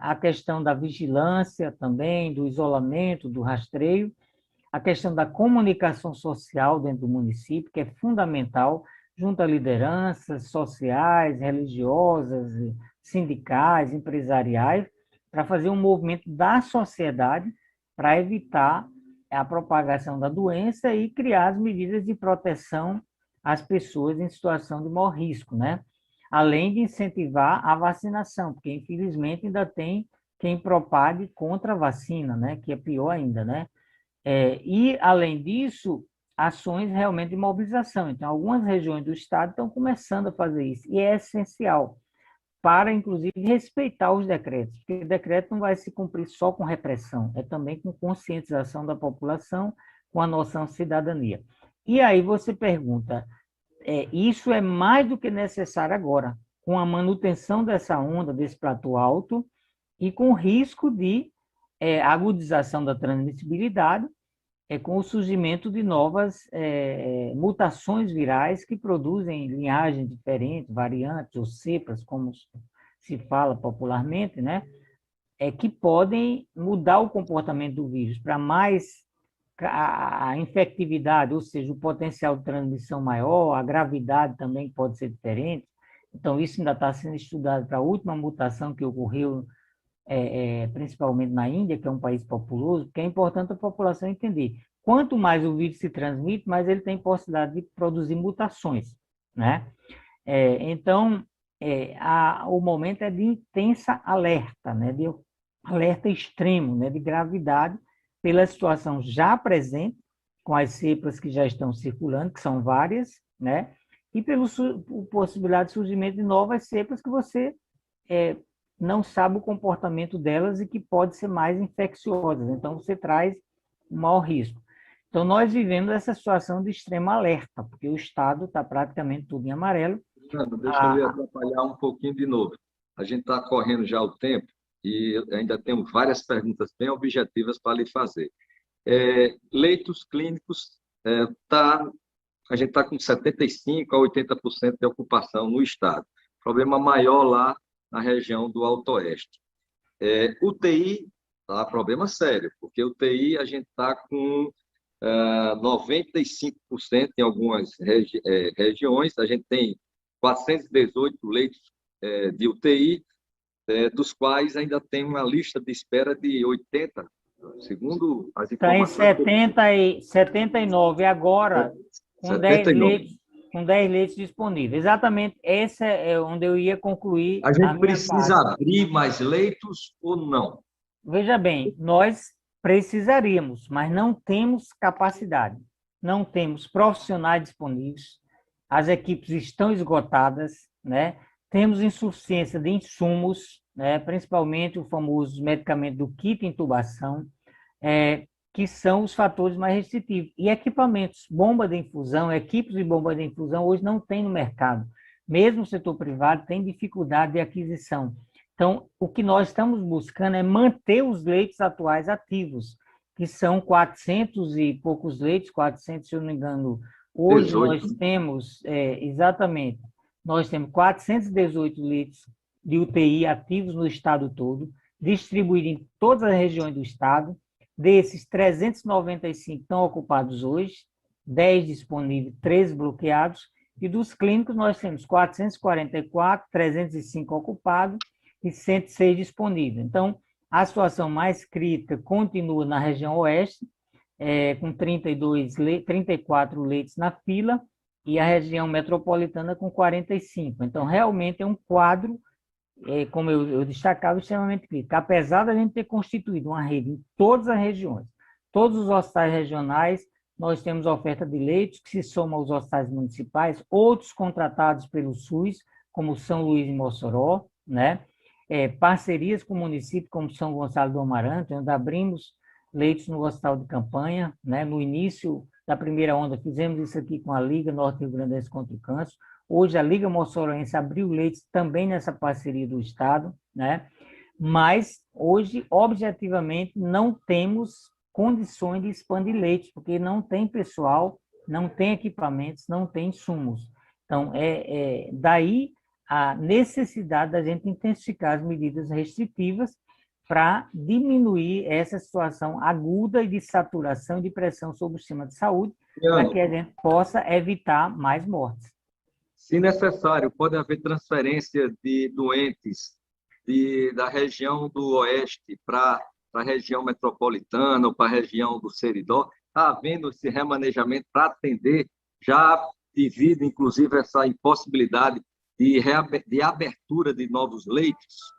a questão da vigilância também, do isolamento, do rastreio, a questão da comunicação social dentro do município, que é fundamental, junto a lideranças sociais, religiosas, sindicais, empresariais, para fazer um movimento da sociedade para evitar a propagação da doença e criar as medidas de proteção às pessoas em situação de maior risco, né? Além de incentivar a vacinação, porque infelizmente ainda tem quem propague contra a vacina, né? Que é pior ainda, né? E, além disso, ações realmente de mobilização. Então, algumas regiões do estado estão começando a fazer isso, e é essencial para, inclusive, respeitar os decretos, porque o decreto não vai se cumprir só com repressão, é também com conscientização da população, com a noção de cidadania. E aí você pergunta, isso é mais do que necessário agora, com a manutenção dessa onda, desse platô alto, e com risco de agudização da transmissibilidade, com o surgimento de novas mutações virais que produzem linhagens diferentes, variantes ou cepas, como se fala popularmente, né? Que podem mudar o comportamento do vírus para mais a infectividade, ou seja, o potencial de transmissão maior, a gravidade também pode ser diferente. Então, isso ainda está sendo estudado para a última mutação que ocorreu, principalmente na Índia, que é um país populoso, porque é importante a população entender. Quanto mais o vírus se transmite, mais ele tem possibilidade de produzir mutações, né? Então, o momento é de intensa alerta, né? De alerta extremo, né? De gravidade, pela situação já presente, com as cepas que já estão circulando, que são várias, né? E pela possibilidade de surgimento de novas cepas que você não sabe o comportamento delas e que pode ser mais infecciosas. Então, você traz um maior risco. Então, nós vivemos essa situação de extremo alerta, porque o estado está praticamente tudo em amarelo. Fernando, deixa eu lhe atrapalhar um pouquinho de novo. A gente está correndo já o tempo e ainda temos várias perguntas bem objetivas para lhe fazer. Leitos clínicos, a gente está com 75% a 80% de ocupação no estado. Problema maior lá na região do Alto Oeste. UTI, tá, problema sério, porque UTI a gente está com 95% em algumas regiões, a gente tem 418 leitos de UTI, dos quais ainda tem uma lista de espera de 80, segundo as informações. Está em 79 agora, com 79. 10 leitos disponíveis. Exatamente, essa é onde eu ia concluir. A gente precisa abrir mais leitos ou não? Veja bem, nós precisaríamos, mas não temos capacidade, não temos profissionais disponíveis, as equipes estão esgotadas, né? Temos insuficiência de insumos, né? Principalmente o famoso medicamento do kit intubação, que são os fatores mais restritivos. E equipamentos, bomba de infusão, equipes de bomba de infusão hoje não tem no mercado. Mesmo o setor privado tem dificuldade de aquisição. Então, o que nós estamos buscando é manter os leitos atuais ativos, que são 400 e poucos leitos, 400, se eu não me engano. Hoje 18. nós temos, exatamente, nós temos 418 leitos de UTI ativos no estado todo, distribuídos em todas as regiões do estado. Desses, 395 estão ocupados hoje, 10 disponíveis, 13 bloqueados, e dos clínicos nós temos 444, 305 ocupados e 106 disponíveis. Então, a situação mais crítica continua na região oeste, com 34 leitos na fila, e a região metropolitana com 45. Então, realmente é um quadro, como eu destacava, extremamente crítico. Apesar da gente ter constituído uma rede em todas as regiões, todos os hospitais regionais, nós temos oferta de leitos que se soma aos hospitais municipais, outros contratados pelo SUS, como São Luís e Mossoró, né? Parcerias com municípios como São Gonçalo do Amarante, onde abrimos leitos no hospital de campanha, né? No início da primeira onda, fizemos isso aqui com a Liga Norte Rio Grandense contra o Câncer. Hoje, a Liga Moçoroense abriu leitos também nessa parceria do Estado, né? Mas, hoje, objetivamente, não temos condições de expandir leitos, porque não tem pessoal, não tem equipamentos, não tem insumos. Então, daí a necessidade da gente intensificar as medidas restritivas para diminuir essa situação aguda e de saturação e de pressão sobre o sistema de saúde, para que a gente possa evitar mais mortes. Se necessário, pode haver transferência de doentes da região do oeste para a região metropolitana ou para a região do Seridó. Está havendo esse remanejamento para atender, já devido, inclusive, a essa impossibilidade de abertura de novos leitos?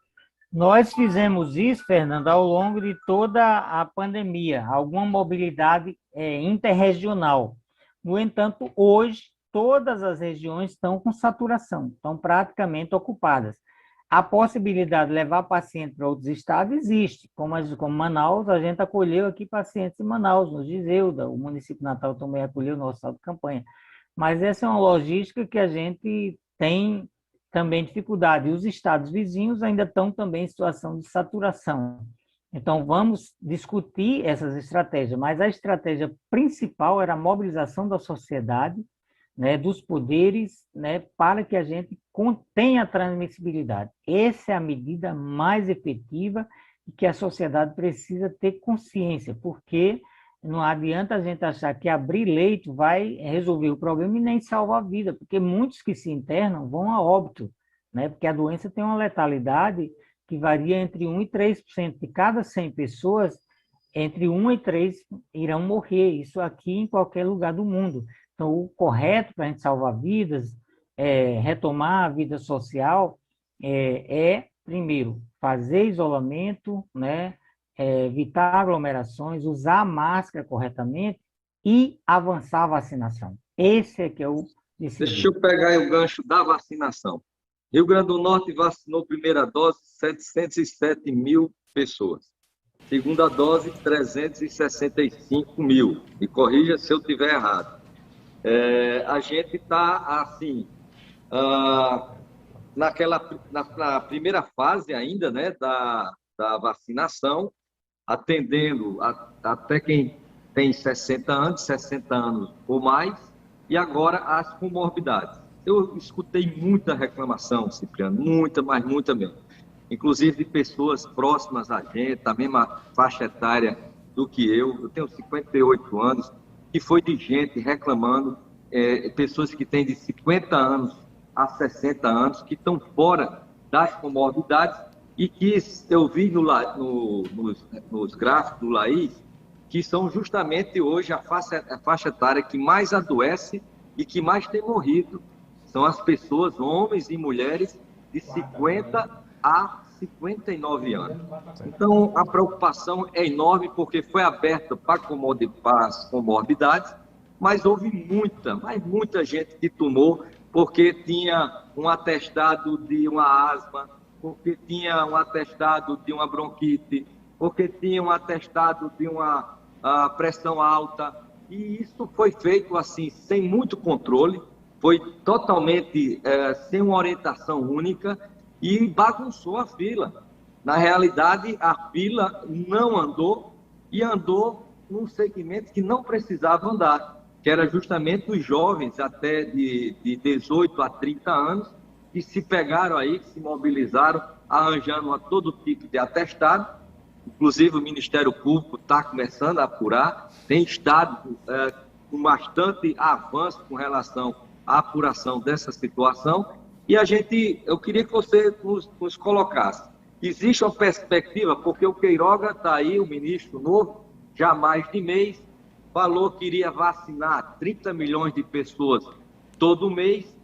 Nós fizemos isso, Fernando, ao longo de toda a pandemia, alguma mobilidade interregional. No entanto, hoje, todas as regiões estão com saturação, estão praticamente ocupadas. A possibilidade de levar paciente para outros estados existe, como Manaus, a gente acolheu aqui pacientes em Manaus, no Giseuda, o município de Natal também acolheu no hospital de campanha. Mas essa é uma logística que a gente tem também dificuldade, e os estados vizinhos ainda estão também em situação de saturação. Então, vamos discutir essas estratégias, mas a estratégia principal era a mobilização da sociedade, né, dos poderes, né, para que a gente contenha a transmissibilidade. Essa é a medida mais efetiva e que a sociedade precisa ter consciência, porque não adianta a gente achar que abrir leito vai resolver o problema e nem salvar a vida, porque muitos que se internam vão a óbito, né, porque a doença tem uma letalidade que varia entre 1 e 3%. De cada 100 pessoas, entre 1 e 3 irão morrer, isso aqui em qualquer lugar do mundo. Então, o correto para a gente salvar vidas, retomar a vida social, primeiro, fazer isolamento, né? Evitar aglomerações, usar a máscara corretamente e avançar a vacinação. Esse é que é o decisivo. Deixa eu pegar aí o gancho da vacinação. Rio Grande do Norte vacinou primeira dose 707 mil pessoas. Segunda dose, 365 mil. Me corrija se eu estiver errado. A gente está, assim, na primeira fase ainda, né, da vacinação, atendendo até quem tem 60 anos ou mais, e agora as comorbidades. Eu escutei muita reclamação, Cipriano, muita, mas muita mesmo. Inclusive de pessoas próximas a gente, da mesma faixa etária do que eu tenho 58 anos, que foi de gente reclamando, pessoas que têm de 50 anos a 60 anos, que estão fora das comorbidades e que eu vi nos gráficos do Laís, que são justamente hoje a faixa etária que mais adoece e que mais tem morrido. São as pessoas, homens e mulheres, de 50 a 59 anos. Então, a preocupação é enorme, porque foi aberta para as comorbidades, mas houve muita gente que tomou, porque tinha um atestado de uma asma, porque tinha um atestado de uma bronquite, porque tinha um atestado de uma pressão alta, e isso foi feito assim, sem muito controle, foi totalmente sem uma orientação única e bagunçou a fila. Na realidade, a fila não andou e andou num segmento que não precisava andar, que era justamente os jovens até de 18 a 30 anos, que se pegaram aí, que se mobilizaram, arranjando a todo tipo de atestado. Inclusive, o Ministério Público está começando a apurar, tem estado com bastante avanço com relação à apuração dessa situação. E eu queria que você nos colocasse. Existe uma perspectiva, porque o Queiroga está aí, o ministro novo, já há mais de mês, falou que iria vacinar 30 milhões de pessoas todo mês.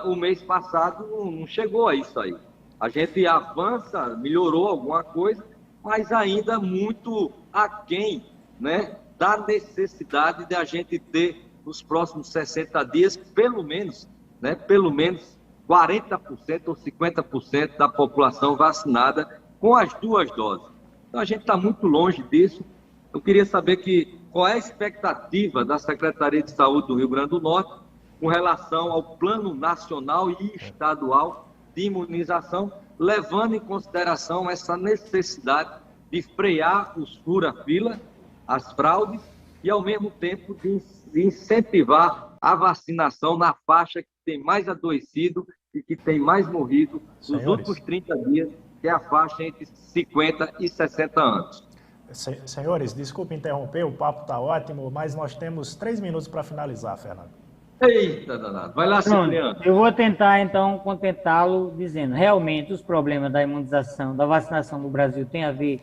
O mês passado não chegou a isso aí. A gente avança, melhorou alguma coisa, mas ainda muito aquém, né, da necessidade de a gente ter, nos próximos 60 dias, pelo menos 40% ou 50% da população vacinada com as 2 doses. Então, a gente está muito longe disso. Eu queria saber qual é a expectativa da Secretaria de Saúde do Rio Grande do Norte com relação ao plano nacional e estadual de imunização, levando em consideração essa necessidade de frear os fura-fila, as fraudes, e, ao mesmo tempo, de incentivar a vacinação na faixa que tem mais adoecido e que tem mais morrido nos últimos 30 dias, que é a faixa entre 50 e 60 anos. Senhores, desculpe interromper, o papo está ótimo, mas nós temos 3 minutos para finalizar, Fernando. Eita, danado. Vai lá, Cipriano. Eu vou tentar, então, contentá-lo dizendo, realmente, os problemas da imunização, da vacinação no Brasil tem a ver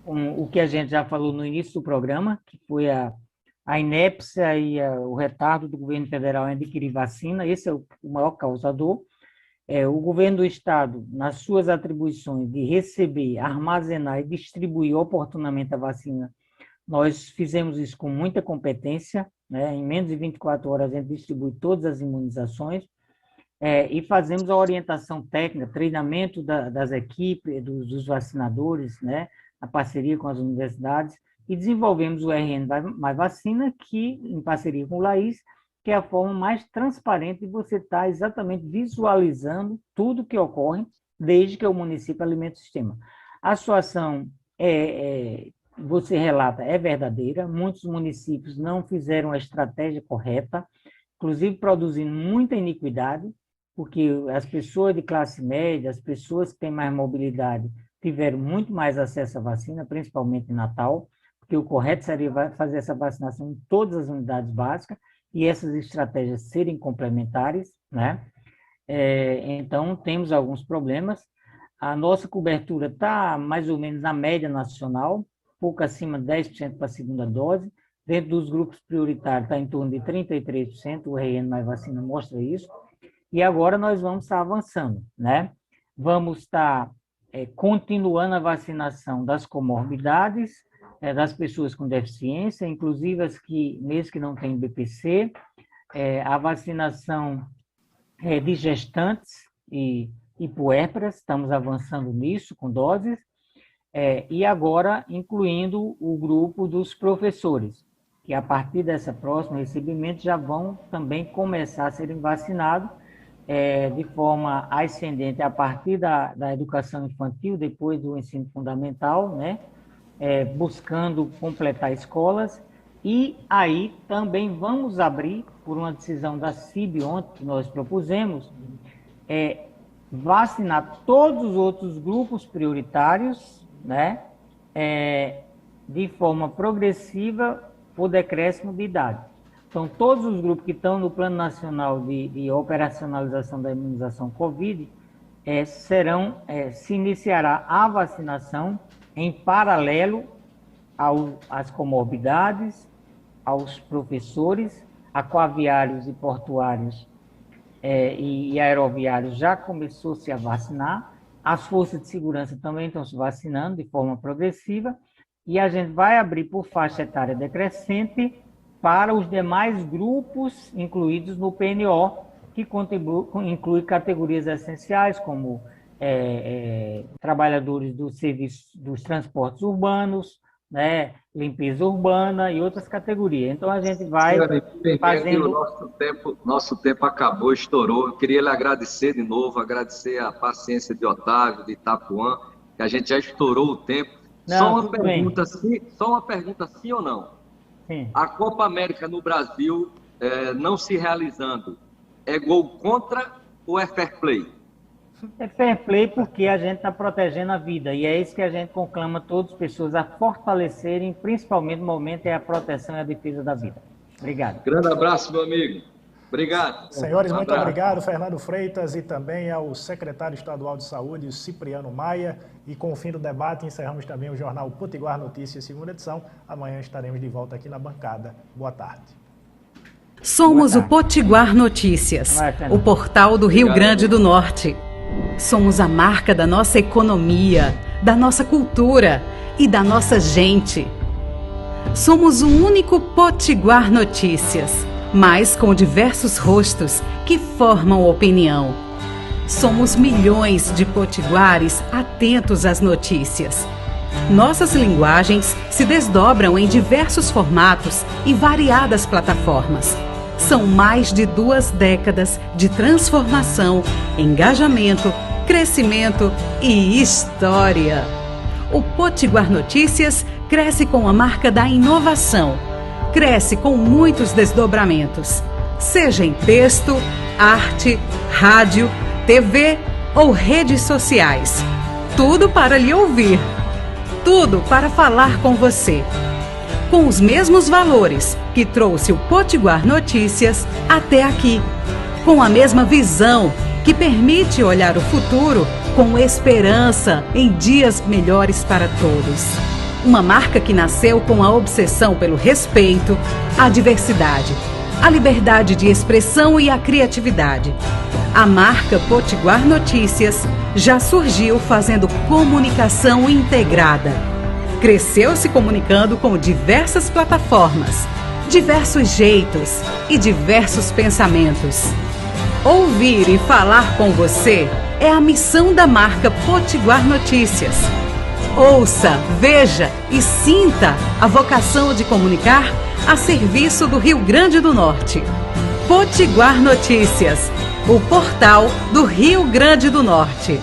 com o que a gente já falou no início do programa, que foi a inépcia e o retardo do governo federal em adquirir vacina. Esse é o maior causador. O governo do Estado, nas suas atribuições de receber, armazenar e distribuir oportunamente a vacina, nós fizemos isso com muita competência, né? Em menos de 24 horas a gente distribui todas as imunizações. e fazemos a orientação técnica, treinamento das equipes, dos vacinadores, né, a parceria com as universidades, e desenvolvemos o RN Mais Vacina, que, em parceria com o Laís, que é a forma mais transparente de você estar exatamente visualizando tudo que ocorre desde que o município alimenta o sistema. A situação, você relata, é verdadeira, muitos municípios não fizeram a estratégia correta, inclusive produzindo muita iniquidade, porque as pessoas de classe média, as pessoas que têm mais mobilidade, tiveram muito mais acesso à vacina, principalmente em Natal, porque o correto seria fazer essa vacinação em todas as unidades básicas, e essas estratégias serem complementares, né? Então, temos alguns problemas. A nossa cobertura está mais ou menos na média nacional, pouco acima de 10% para a segunda dose. Dentro dos grupos prioritários está em torno de 33%, o RN Mais Vacina mostra isso. E agora nós vamos estar avançando, né? Vamos estar continuando a vacinação das comorbidades, das pessoas com deficiência, inclusive as que, mesmo que não têm BPC, a vacinação de gestantes e puérperas, estamos avançando nisso com doses, e agora incluindo o grupo dos professores, que a partir dessa próxima recebimento já vão também começar a serem vacinados de forma ascendente a partir da educação infantil, depois do ensino fundamental, né? Buscando completar escolas, e aí também vamos abrir, por uma decisão da CIB ontem que nós propusemos, vacinar todos os outros grupos prioritários, né, de forma progressiva por decréscimo de idade. Então, todos os grupos que estão no Plano Nacional de Operacionalização da Imunização COVID se iniciará a vacinação em paralelo às comorbidades, aos professores, aquaviários e portuários e aeroviários já começou-se a vacinar, as forças de segurança também estão se vacinando de forma progressiva, e a gente vai abrir por faixa etária decrescente para os demais grupos incluídos no PNO, que inclui categorias essenciais como trabalhadores do serviço dos transportes urbanos, né, limpeza urbana e outras categorias. Então, a gente vai fazendo... Nosso tempo acabou, estourou. Eu queria lhe agradecer de novo, agradecer a paciência de Otávio, de Itapuã, que a gente já estourou o tempo. Não, só uma pergunta, sim ou não? Sim. A Copa América no Brasil não se realizando, é gol contra ou é fair play? É fair play porque a gente está protegendo a vida, e é isso que a gente conclama todas as pessoas a fortalecerem, principalmente no momento, a proteção e a defesa da vida. Obrigado. Grande abraço, meu amigo. Obrigado. Senhores, muito obrigado, Fernando Freitas, e também ao secretário estadual de saúde, Cipriano Maia. E com o fim do debate, encerramos também o jornal Potiguar Notícias, segunda edição. Amanhã estaremos de volta aqui na bancada. Boa tarde. Somos o Potiguar Notícias, o portal do Rio Grande do Norte. Somos a marca da nossa economia, da nossa cultura e da nossa gente. Somos o único Potiguar Notícias, mas com diversos rostos que formam opinião. Somos milhões de potiguares atentos às notícias. Nossas linguagens se desdobram em diversos formatos e variadas plataformas. São mais de 2 décadas de transformação, engajamento, crescimento e história. O Potiguar Notícias cresce com a marca da inovação. Cresce com muitos desdobramentos, seja em texto, arte, rádio, TV ou redes sociais. Tudo para lhe ouvir. Tudo para falar com você. Com os mesmos valores que trouxe o Potiguar Notícias até aqui. Com a mesma visão que permite olhar o futuro com esperança em dias melhores para todos. Uma marca que nasceu com a obsessão pelo respeito, a diversidade, a liberdade de expressão e a criatividade. A marca Potiguar Notícias já surgiu fazendo comunicação integrada. Cresceu se comunicando com diversas plataformas, diversos jeitos e diversos pensamentos. Ouvir e falar com você é a missão da marca Potiguar Notícias. Ouça, veja e sinta a vocação de comunicar a serviço do Rio Grande do Norte. Potiguar Notícias, o portal do Rio Grande do Norte.